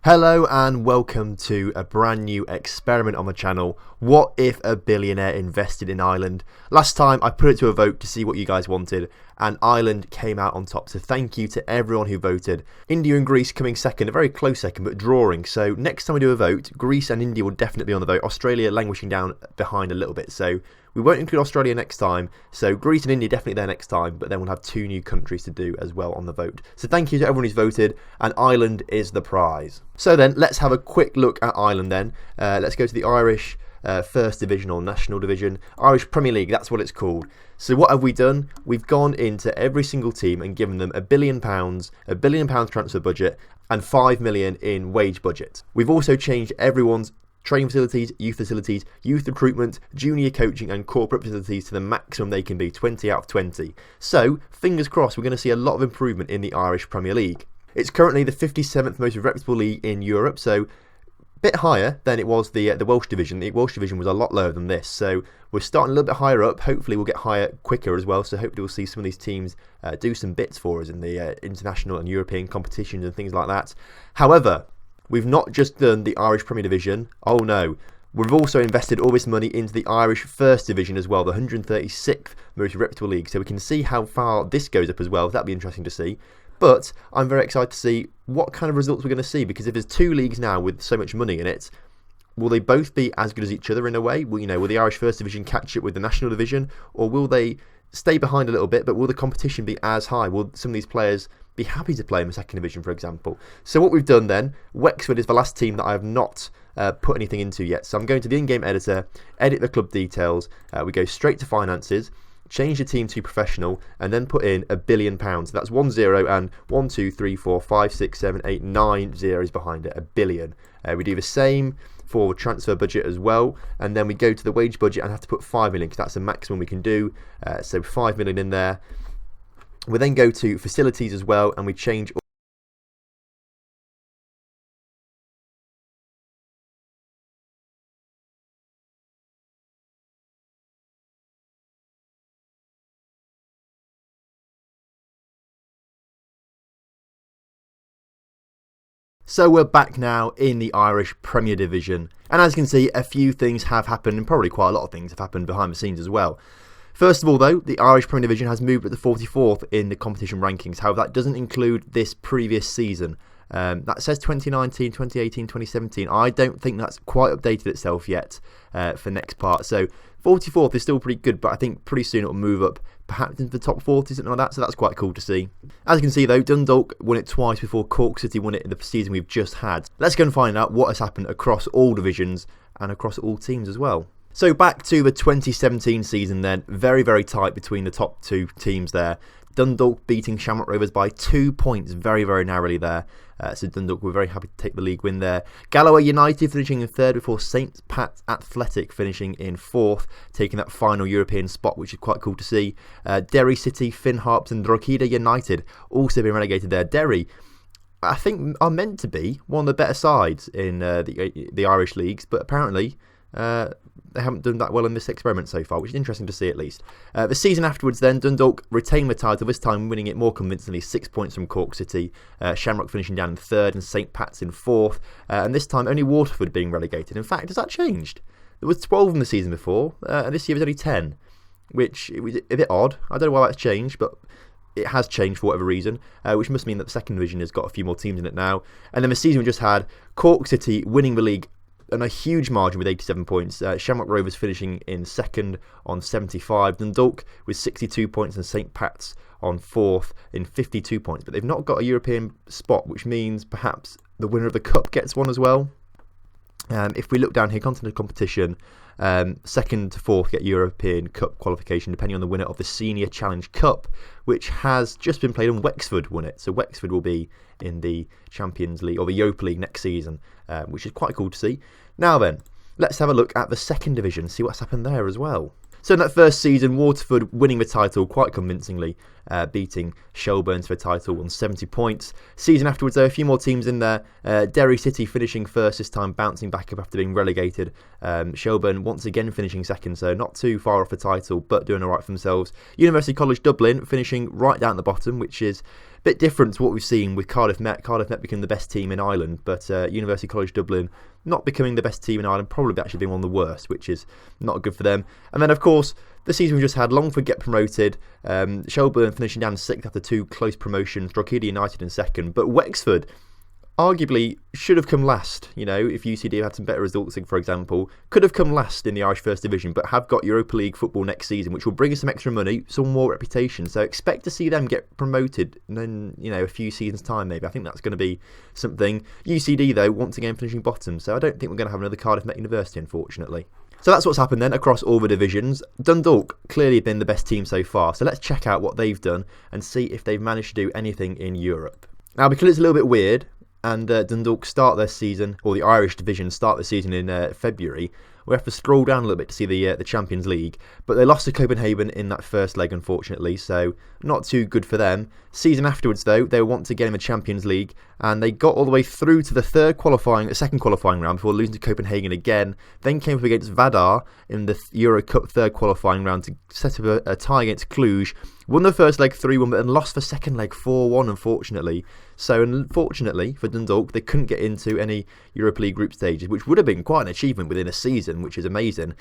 Hello and welcome to a brand new experiment on the channel. What if a billionaire invested in Ireland? Last time I put it to a vote to see what you guys wanted and Ireland came out on top, so thank you to everyone who voted. India and Greece coming second, a very close second but drawing, so next time we do a vote, Greece and India will definitely be on the vote. Australia languishing down behind a little bit, so we won't include Australia next time, so Greece and India definitely there next time, but then we'll have two new countries to do as well on the vote. So thank you to everyone who's voted, and Ireland is the prize. So then, let's have a quick look at Ireland then. Let's go to the Irish First Division or National Division. Irish Premier League, that's what it's called. So what have we done? We've gone into every single team and given them £1 billion, £1 billion transfer budget, and £5 million in wage budget. We've also changed everyone's training facilities, youth recruitment, junior coaching and corporate facilities to the maximum they can be, 20 out of 20. So, fingers crossed, we're going to see a lot of improvement in the Irish Premier League. It's currently the 57th most reputable league in Europe, so a bit higher than it was the Welsh Division. The Welsh Division was a lot lower than this, so we're starting a little bit higher up. Hopefully we'll get higher quicker as well, so hopefully we'll see some of these teams do some bits for us in the international and European competitions and things like that. However, we've not just done the Irish Premier Division. Oh no. We've also invested all this money into the Irish First Division as well, the 136th most reputable league. So we can see how far this goes up as well. That'd be interesting to see. But I'm very excited to see what kind of results we're going to see, because if there's two leagues now with so much money in it, will they both be as good as each other in a way? Will the Irish First Division catch up with the National Division, or will they stay behind a little bit, but will the competition be as high? Will some of these players be happy to play in the second division, for example? So what we've done then, Wexford is the last team that I have not put anything into yet. So I'm going to the in-game editor, edit the club details, we go straight to finances, change the team to professional, and then put in £1 billion. So that's 1 0 and 1, 2, 3, 4, 5, 6, 7, 8, 9 zeros behind it, £1 billion. We do the same for transfer budget as well, and then we go to the wage budget and have to put 5 million because that's the maximum we can do. So 5 million in there. We then go to facilities as well, and we change So we're back now in the Irish Premier Division, and as you can see, a few things have happened, and probably quite a lot of things have happened behind the scenes as well. First of all though, the Irish Premier Division has moved at the 44th in the competition rankings. However, that doesn't include this previous season. That says 2019, 2018, 2017. I don't think that's quite updated itself yet for next part. So 44th is still pretty good, but I think pretty soon it will move up, perhaps into the top 40, something like that, so that's quite cool to see. As you can see though, Dundalk won it twice before Cork City won it in the season we've just had. Let's go and find out what has happened across all divisions and across all teams as well. So back to the 2017 season then, very, very tight between the top two teams there. Dundalk beating Shamrock Rovers by 2 points, very, very narrowly there. So Dundalk were very happy to take the league win there. Galloway United finishing in third before St Pat's Athletic finishing in fourth, taking that final European spot, which is quite cool to see. Derry City, Finn Harps and Drogheda United also being relegated there. Derry, I think, are meant to be one of the better sides in the Irish leagues, but apparently they haven't done that well in this experiment so far, which is interesting to see at least. The season afterwards then, Dundalk retained the title, this time winning it more convincingly, 6 points from Cork City. Shamrock finishing down in third and St Pat's in fourth. And this time only Waterford being relegated. In fact, has that changed? There was 12 in the season before, and this year was only 10, which it was a bit odd. I don't know why that's changed, but it has changed for whatever reason, which must mean that the second division has got a few more teams in it now. And then the season we just had, Cork City winning the league and a huge margin with 87 points. Shamrock Rovers finishing in second on 75. Dundalk with 62 points and St Pat's on fourth in 52 points. But they've not got a European spot, which means perhaps the winner of the cup gets one as well. If we look down here, continental competition, second to fourth get European Cup qualification, depending on the winner of the Senior Challenge Cup, which has just been played, and Wexford won it. So Wexford will be in the Champions League or the Europa League next season, which is quite cool to see. Now then, let's have a look at the second division, see what's happened there as well. So in that first season, Waterford winning the title quite convincingly. beating Shelbourne to the title on 70 points. Season afterwards, though, a few more teams in there. Derry City finishing first this time, bouncing back up after being relegated. Shelbourne once again finishing second, so not too far off the title, but doing all right for themselves. University College Dublin finishing right down at the bottom, which is a bit different to what we've seen with Cardiff Met. Cardiff Met became the best team in Ireland, but University College Dublin not becoming the best team in Ireland, probably actually being one of the worst, which is not good for them. And then, of course, the season we just had, Longford get promoted, Shelbourne finishing down 6th after 2 close promotions, Drogheda United in 2nd, but Wexford arguably should have come last. You know, if UCD had some better results, for example, could have come last in the Irish First Division, but have got Europa League football next season, which will bring us some extra money, some more reputation. So expect to see them get promoted in, you know, a few seasons' time, maybe. I think that's going to be something. UCD, though, once again finishing bottom, so I don't think we're going to have another Cardiff Met University, unfortunately. So that's what's happened then across all the divisions. Dundalk clearly been the best team so far, so let's check out what they've done and see if they've managed to do anything in Europe. Now, because it's a little bit weird, and Dundalk start their season, or the Irish division start the season in February, we have to scroll down a little bit to see the Champions League. But they lost to Copenhagen in that first leg, unfortunately, so not too good for them. Season afterwards, though, they were once again in the Champions League, and they got all the way through to the second qualifying round before losing to Copenhagen again. Then came up against Vadar in the Euro Cup third qualifying round to set up a tie against Cluj. Won the first leg 3-1, but then lost the second leg 4-1, unfortunately. So, unfortunately for Dundalk, they couldn't get into any Europa League group stages, which would have been quite an achievement within a season, which is amazing.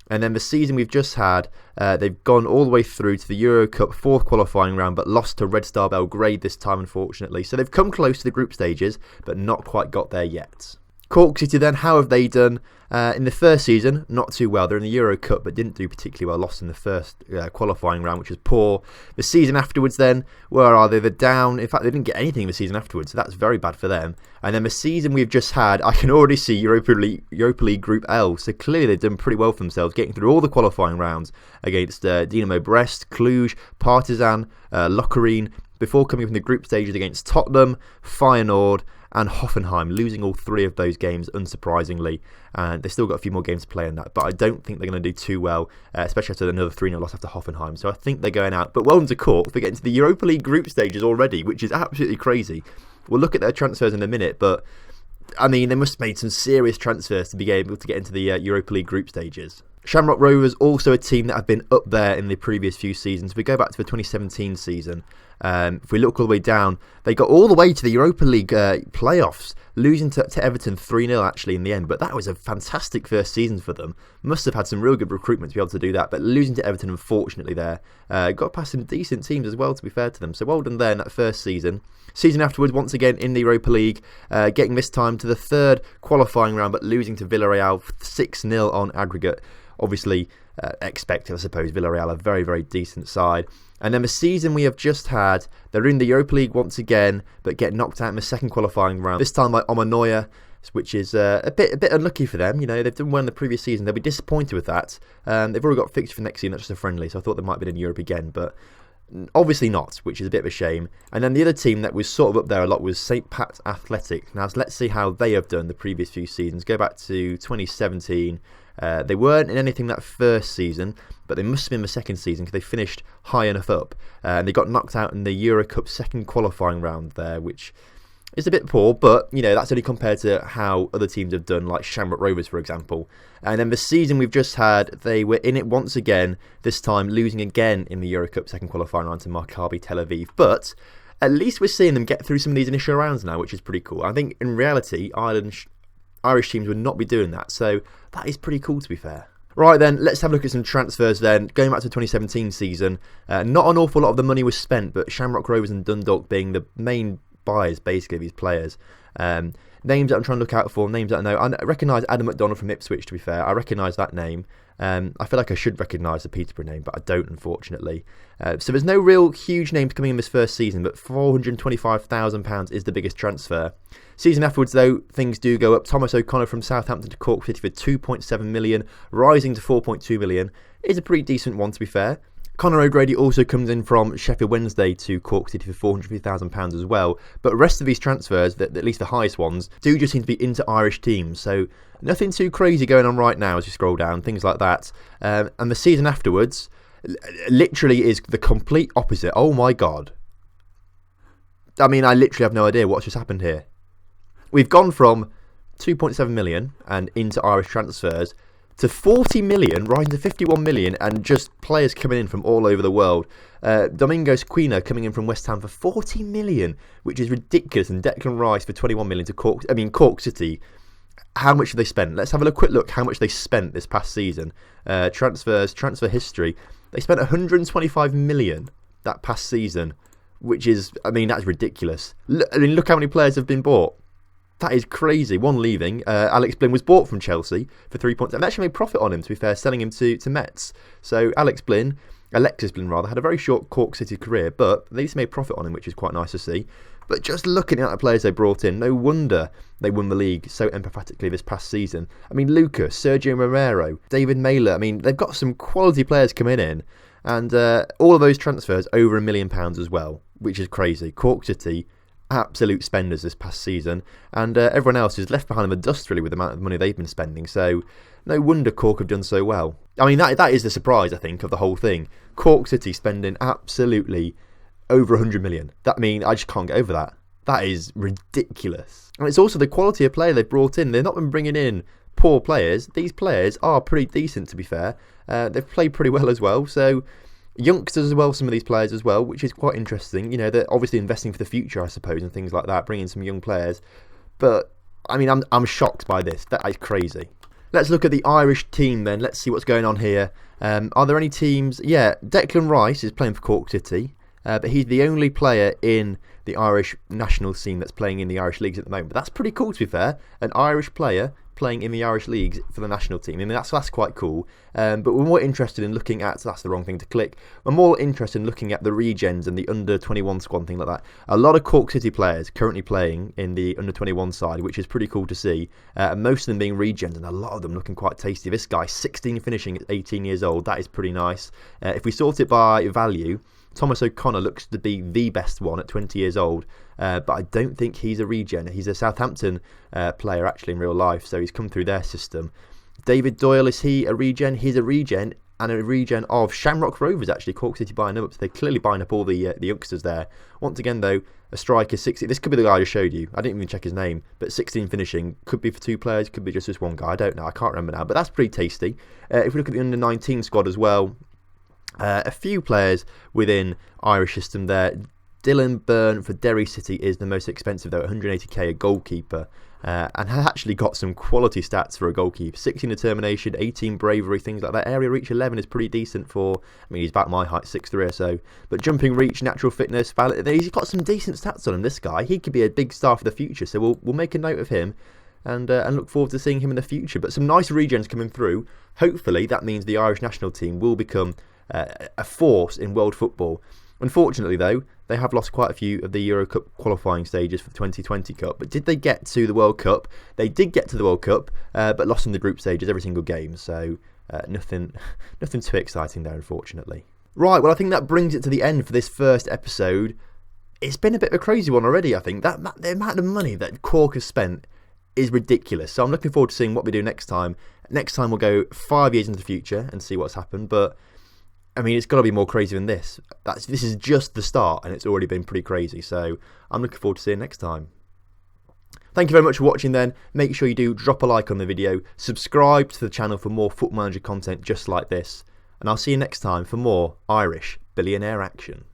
And then the season we've just had, they've gone all the way through to the Euro Cup fourth qualifying round, but lost to Red Star Belgrade this time, unfortunately. So they've come close to the group stages, but not quite got there yet. Cork City then, how have they done? In the first season, not too well. They're in the Euro Cup, but didn't do particularly well. Lost in the first qualifying round, which was poor. The season afterwards then, where are they? They're down. In fact, they didn't get anything in the season afterwards, so that's very bad for them. And then the season we've just had, I can already see Europa League Group L. So clearly they've done pretty well for themselves, getting through all the qualifying rounds against Dinamo Brest, Cluj, Partizan, Lokeren, before coming from the group stages against Tottenham, Feyenoord, and Hoffenheim, losing all 3 of those games, unsurprisingly. And they've still got a few more games to play in that, but I don't think they're going to do too well, especially after another 3-0 loss after Hoffenheim. So I think they're going out. But well done to Cork for getting to the Europa League group stages already, which is absolutely crazy. We'll look at their transfers in a minute, but I mean, they must have made some serious transfers to be able to get into the Europa League group stages. Shamrock Rovers, also a team that have been up there in the previous few seasons. If we go back to the 2017 season, if we look all the way down, they got all the way to the Europa League playoffs, losing to Everton 3-0 actually in the end. But that was a fantastic first season for them. Must have had some real good recruitment to be able to do that. But losing to Everton, unfortunately, there. Got past some decent teams as well, to be fair to them. So well done there in that first season. Season afterwards, once again in the Europa League, getting this time to the third qualifying round, but losing to Villarreal 6-0 on aggregate. Obviously, expected, I suppose, Villarreal, a very, very decent side. And then the season we have just had, they're in the Europa League once again, but get knocked out in the second qualifying round. This time by Omanoia, which is a bit unlucky for them. You know, they've done well in the previous season. They'll be disappointed with that. They've already got fixed for next season, not just a friendly, so I thought they might be in Europe again, but obviously not, which is a bit of a shame. And then the other team that was sort of up there a lot was St. Pat's Athletic. Now, let's see how they have done the previous few seasons. Go back to 2017. They weren't in anything that first season, but they must have been the second season because they finished high enough up. And they got knocked out in the Euro Cup second qualifying round there, which is a bit poor, but you know, that's only compared to how other teams have done, like Shamrock Rovers, for example. And then the season we've just had, they were in it once again, this time losing again in the Euro Cup second qualifying round to Maccabi Tel Aviv. But at least we're seeing them get through some of these initial rounds now, which is pretty cool. I think in reality, Irish teams would not be doing that, so that is pretty cool, to be fair. Right then, let's have a look at some transfers then. Going back to the 2017 season, not an awful lot of the money was spent, but Shamrock Rovers and Dundalk being the main buyers, basically, of these players. Names that I'm trying to look out for, names that I know. I recognise Adam McDonald from Ipswich, to be fair. I recognise that name. I feel like I should recognise the Peterborough name, but I don't, unfortunately. So there's no real huge names coming in this first season, but £425,000 is the biggest transfer. Season afterwards, though, things do go up. Thomas O'Connor from Southampton to Cork City for £2.7 million, rising to £4.2 million. Is a pretty decent one, to be fair. Conor O'Grady also comes in from Sheffield Wednesday to Cork City for £450,000 as well. But the rest of these transfers, at least the highest ones, do just seem to be into Irish teams. So nothing too crazy going on right now as you scroll down, things like that. And the season afterwards, literally is the complete opposite. Oh my God. I mean, I literally have no idea what's just happened here. We've gone from 2.7 million and into Irish transfers to 40 million, rising to 51 million, and just players coming in from all over the world. Domingos Quina coming in from West Ham for 40 million, which is ridiculous, and Declan Rice for 21 million to Cork City. How much have they spent? Let's have a quick look how much they spent this past season. Transfer history. They spent 125 million that past season, which is, I mean, that's ridiculous. Look how many players have been bought. That is crazy. One leaving. Alex Blin was bought from Chelsea for 3 points. They actually made profit on him, to be fair, selling him to Metz. So Alexis Blin, had a very short Cork City career, but at least made profit on him, which is quite nice to see. But just looking at the players they brought in, no wonder they won the league so empathetically this past season. I mean, Lucas, Sergio Romero, David Mailer. I mean, they've got some quality players coming in, and all of those transfers over £1 million as well, which is crazy. Cork City, absolute spenders this past season, and everyone else is left behind in the dust really with the amount of money they've been spending. So no wonder Cork have done so well. I mean, that is the surprise, I think, of the whole thing. Cork City spending absolutely over 100 million. I mean, I just can't get over that. That is ridiculous. And it's also the quality of player they've brought in. They've not been bringing in poor players. These players are pretty decent, to be fair. They've played pretty well as well. So youngsters as well, some of these players as well, which is quite interesting. You know, they're obviously investing for the future, I suppose, and things like that, bringing some young players. But I mean, I'm shocked by this. That is crazy. Let's look at the Irish team then. Let's see what's going on here. Are there any teams? Yeah, Declan Rice is playing for Cork City, but he's the only player in the Irish national team that's playing in the Irish leagues at the moment. But that's pretty cool, to be fair. An Irish player playing in the Irish leagues for the national team. I mean, that's quite cool. But we're more interested in looking at, so that's the wrong thing to click. We're more interested in looking at the regens and the under-21 squad and things like that. A lot of Cork City players currently playing in the under-21 side, which is pretty cool to see. Most of them being regens, and a lot of them looking quite tasty. This guy, 16 finishing at 18 years old. That is pretty nice. If we sort it by value, Thomas O'Connor looks to be the best one at 20 years old, but I don't think he's a regen. He's a Southampton player actually in real life, so he's come through their system. David Doyle, is he a regen? He's a regen, and a regen of Shamrock Rovers actually. Cork City buying them up, so they're clearly buying up all the youngsters there. Once again though, a striker, 60. This could be the guy I just showed you. I didn't even check his name, but 16 finishing. Could be for two players, could be just this one guy. I don't know, I can't remember now, but that's pretty tasty. If we look at the under-19 squad as well, a few players within Irish system there. Dylan Byrne for Derry City is the most expensive though, 180k, a goalkeeper, and has actually got some quality stats for a goalkeeper. 16 determination, 18 bravery, things like that. Area reach 11 is pretty decent for, I mean, he's about my height, 6'3" or so. But jumping reach, natural fitness, he's got some decent stats on him, this guy. He could be a big star for the future, so we'll make a note of him. And look forward to seeing him in the future. But some nice regens coming through. Hopefully that means the Irish national team will become a force in world football. Unfortunately though, they have lost quite a few of the Euro Cup qualifying stages for the 2020 Cup. But did they get to the World Cup? They did get to the World Cup, but lost in the group stages every single game. So nothing too exciting there, unfortunately. Right, well I think that brings it to the end for this first episode. It's been a bit of a crazy one already, I think. The amount of money that Cork has spent is ridiculous. So I'm looking forward to seeing what we do next time. Next time we'll go 5 years into the future and see what's happened. But I mean, it's got to be more crazy than this. This is just the start, and it's already been pretty crazy. So I'm looking forward to seeing next time. Thank you very much for watching then. Make sure you do drop a like on the video. Subscribe to the channel for more Football Manager content just like this. And I'll see you next time for more Irish Billionaire action.